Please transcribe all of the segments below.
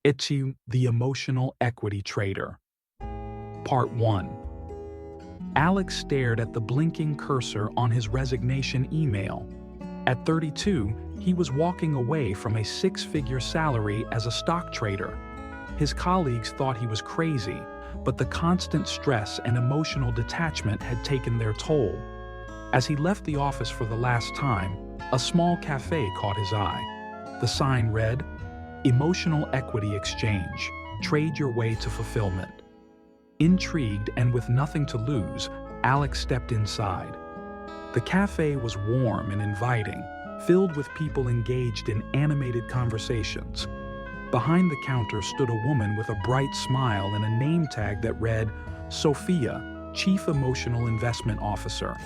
aifi, the emotional equity trader. Part 1. Alex stared at the blinking cursor on his resignation email. At 32, he was walking away from a six-figure salary as a stock trader. His colleagues thought he was crazy, but the constant stress and emotional detachment had taken their toll. As he left the office for the last time, a small cafe caught his eye. The sign read, "Emotional Equity Exchange. Trade your way to fulfillment." Intrigued and with nothing to lose, Alex stepped inside. The cafe was warm and inviting, filled with people engaged in animated conversations. Behind the counter stood a woman with a bright smile and a name tag that read, Sophia, Chief Emotional Investment Officer.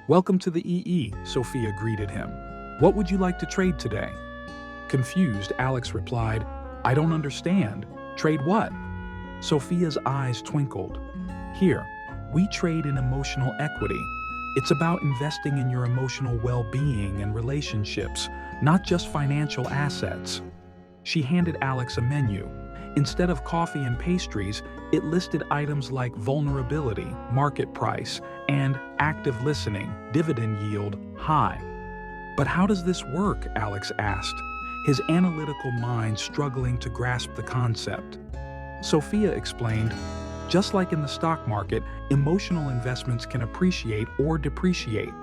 "Welcome to the EE," Sophia greeted him. "What would you like to trade today?" Confused, Alex replied, "I don't understand. Trade what?" Sophia's eyes twinkled. "Here, we trade in emotional equity. It's about investing in your emotional well-being and relationships, not just financial assets." She handed Alex a menu. Instead of coffee and pastries, it listed items like vulnerability, market price, and active listening, dividend yield, high. "But how does this work?" Alex asked, his analytical mind struggling to grasp the concept. Sophia explained, "Just like in the stock market, emotional investments can appreciate or depreciate.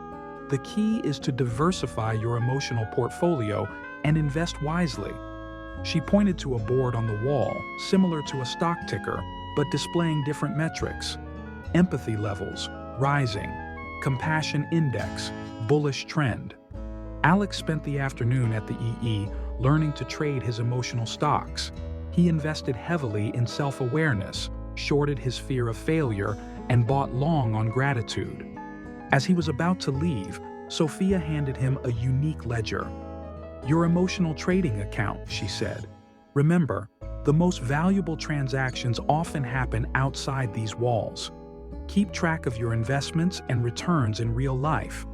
The key is to diversify your emotional portfolio and invest wisely." She pointed to a board on the wall, similar to a stock ticker, but displaying different metrics. Empathy levels, rising. Compassion index, bullish trend. Alex spent the afternoon at the EE learning to trade his emotional stocks. He invested heavily in self-awareness, shorted his fear of failure, and bought long on gratitude. As he was about to leave, Sophia handed him a unique ledger. "Your emotional trading account," she said. "Remember, the most valuable transactions often happen outside these walls. Keep track of your investments and returns in real life."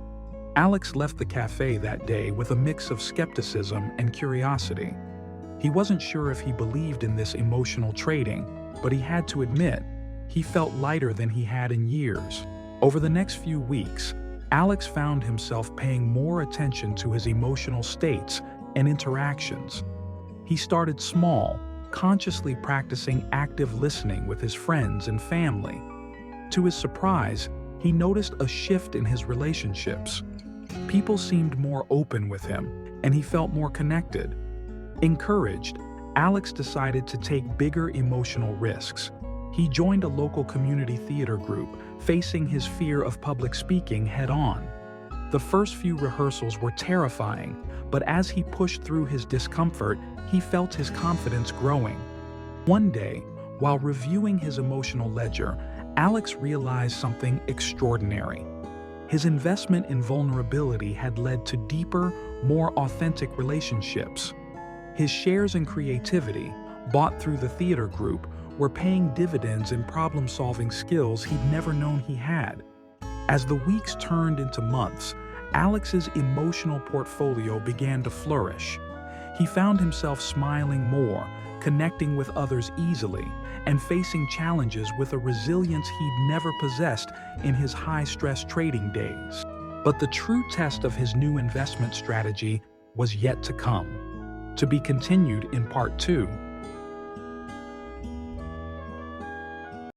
Alex left the cafe that day with a mix of skepticism and curiosity. He wasn't sure if he believed in this emotional trading, but he had to admit, he felt lighter than he had in years. Over the next few weeks, Alex found himself paying more attention to his emotional states and interactions. He started small, consciously practicing active listening with his friends and family. To his surprise, he noticed a shift in his relationships. People seemed more open with him, and he felt more connected. Encouraged, Alex decided to take bigger emotional risks. He joined a local community theater group, facing his fear of public speaking head-on. The first few rehearsals were terrifying, but as he pushed through his discomfort, he felt his confidence growing. One day, while reviewing his emotional ledger, Alex realized something extraordinary. His investment in vulnerability had led to deeper, more authentic relationships. His shares in creativity, bought through the theater group, were paying dividends in problem-solving skills he'd never known he had. As the weeks turned into months, Alex's emotional portfolio began to flourish. He found himself smiling more, connecting with others easily, and facing challenges with a resilience he'd never possessed in his high-stress trading days. But the true test of his new investment strategy was yet to come. To be continued in Part 2.